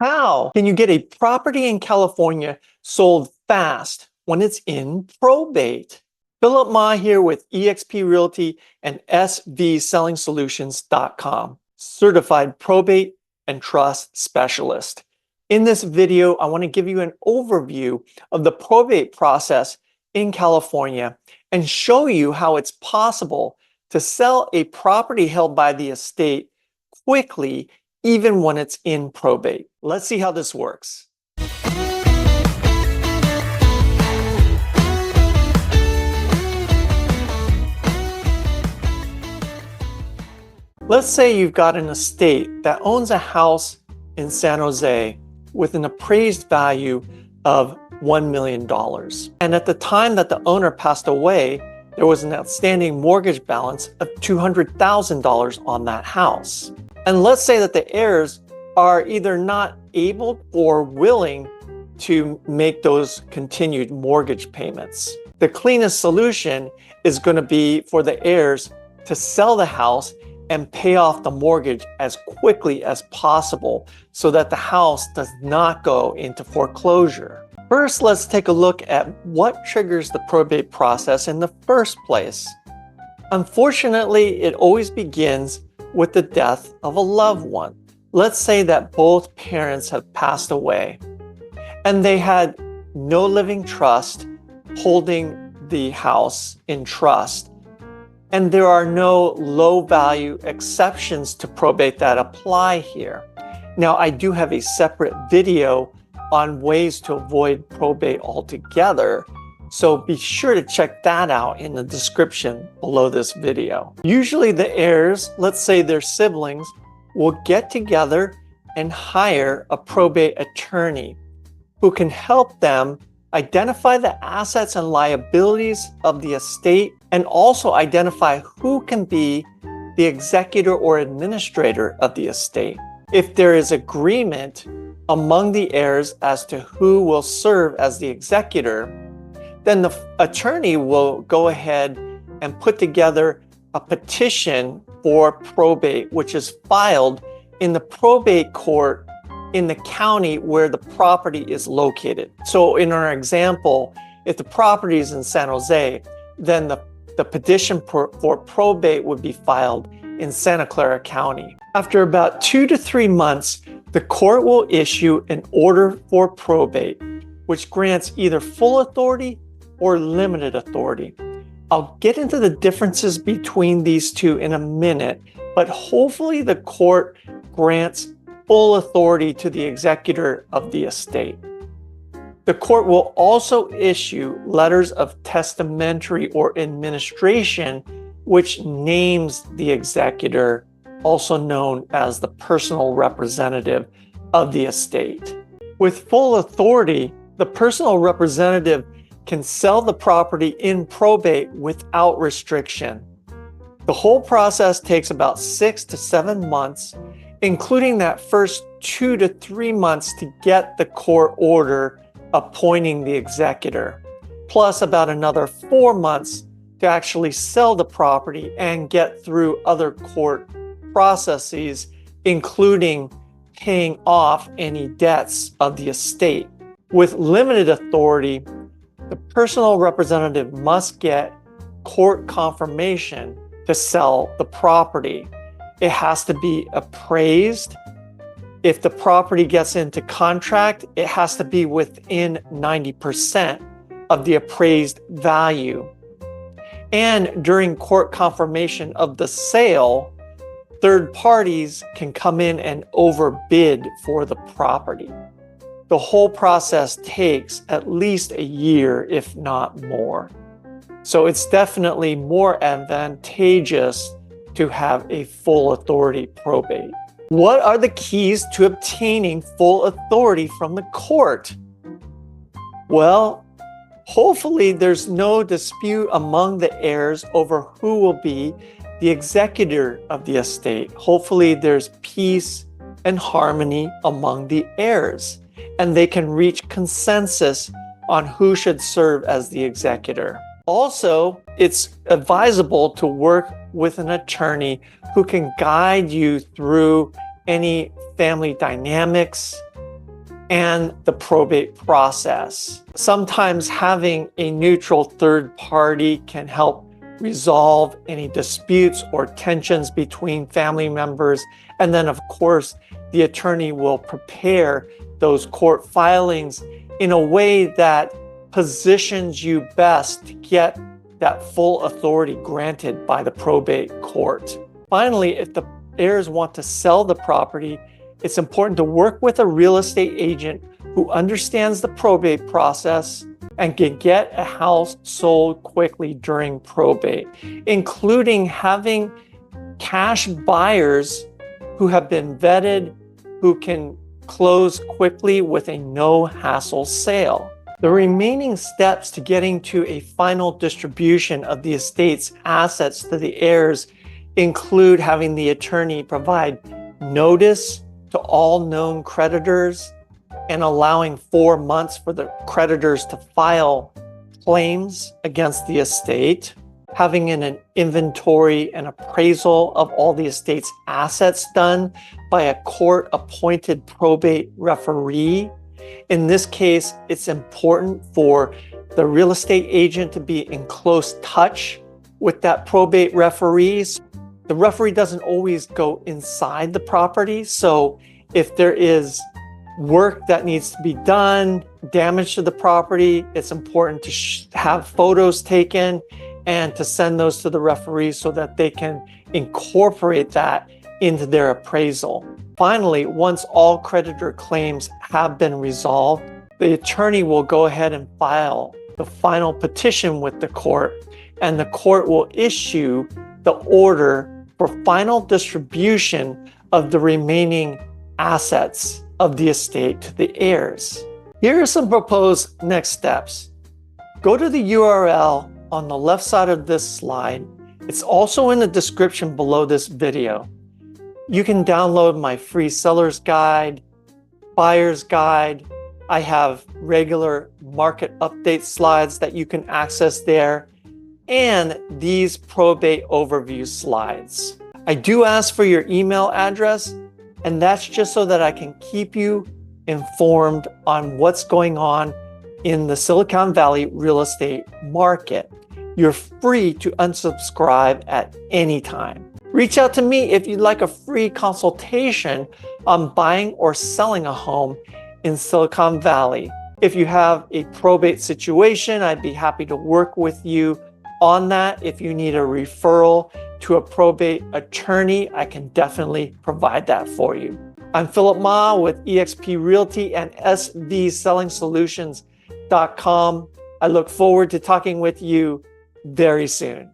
How can you get a property in California sold fast when it's in probate? Philip Ma here with eXp Realty and svsellingsolutions.com, certified probate and trust specialist. In this video, I want to give you an overview of the probate process in California and show you how it's possible to sell a property held by the estate quickly, even when it's in probate. Let's see how this works. Let's say you've got an estate that owns a house in San Jose with an appraised value of $1 million. And at the time that the owner passed away, there was an outstanding mortgage balance of $200,000 on that house. And let's say that the heirs are either not able or willing to make those continued mortgage payments. The cleanest solution is going to be for the heirs to sell the house and pay off the mortgage as quickly as possible so that the house does not go into foreclosure. First, let's take a look at what triggers the probate process in the first place. Unfortunately, it always begins with the death of a loved one. Let's say that both parents have passed away and they had no living trust holding the house in trust. And there are no low value exceptions to probate that apply here. Now, I do have a separate video on ways to avoid probate altogether, so be sure to check that out in the description below this video. Usually the heirs, let's say their siblings, will get together and hire a probate attorney who can help them identify the assets and liabilities of the estate and also identify who can be the executor or administrator of the estate. If there is agreement among the heirs as to who will serve as the executor, then the attorney will go ahead and put together a petition for probate, which is filed in the probate court in the county where the property is located. So in our example, if the property is in San Jose, then the petition for probate would be filed in Santa Clara County. After about 2 to 3 months, the court will issue an order for probate, which grants either full authority or limited authority. I'll get into the differences between these two in a minute, but hopefully the court grants full authority to the executor of the estate. The court will also issue letters of testamentary or administration, which names the executor, also known as the personal representative of the estate. With full authority, the personal representative can sell the property in probate without restriction. The whole process takes about 6 to 7 months, including that first 2 to 3 months to get the court order appointing the executor, plus about another 4 months to actually sell the property and get through other court processes, including paying off any debts of the estate. With limited authority, the personal representative must get court confirmation to sell the property. It has to be appraised. If the property gets into contract, it has to be within 90% of the appraised value. And during court confirmation of the sale, third parties can come in and overbid for the property. The whole process takes at least a year, if not more. So it's definitely more advantageous to have a full authority probate. What are the keys to obtaining full authority from the court? Well, hopefully there's no dispute among the heirs over who will be the executor of the estate. Hopefully there's peace and harmony among the heirs, and they can reach consensus on who should serve as the executor. Also, it's advisable to work with an attorney who can guide you through any family dynamics, and the probate process. Sometimes having a neutral third party can help resolve any disputes or tensions between family members. And then, of course, the attorney will prepare those court filings in a way that positions you best to get that full authority granted by the probate court. Finally, if the heirs want to sell the property, it's important to work with a real estate agent who understands the probate process and can get a house sold quickly during probate, including having cash buyers who have been vetted, who can close quickly with a no-hassle sale. The remaining steps to getting to a final distribution of the estate's assets to the heirs include having the attorney provide notice to all known creditors and allowing 4 months for the creditors to file claims against the estate, having an inventory and appraisal of all the estate's assets done by a court-appointed probate referee. In this case, it's important for the real estate agent to be in close touch with that probate referee. The referee doesn't always go inside the property, so if there is work that needs to be done, damage to the property, it's important to have photos taken and to send those to the referee so that they can incorporate that into their appraisal. Finally, once all creditor claims have been resolved, the attorney will go ahead and file the final petition with the court, and the court will issue the order for final distribution of the remaining assets of the estate to the heirs. Here are some proposed next steps. Go to the URL on the left side of this slide. It's also in the description below this video. You can download my free seller's guide, buyer's guide. I have regular market update slides that you can access there, and these probate overview slides. I do ask for your email address, and that's just so that I can keep you informed on what's going on in the Silicon Valley real estate market. You're free to unsubscribe at any time. Reach out to me if you'd like a free consultation on buying or selling a home in Silicon Valley. If you have a probate situation, I'd be happy to work with you on that. If you need a referral to a probate attorney, I can definitely provide that for you. I'm Philip Ma with eXp Realty and svsellingsolutions.com. I look forward to talking with you very soon.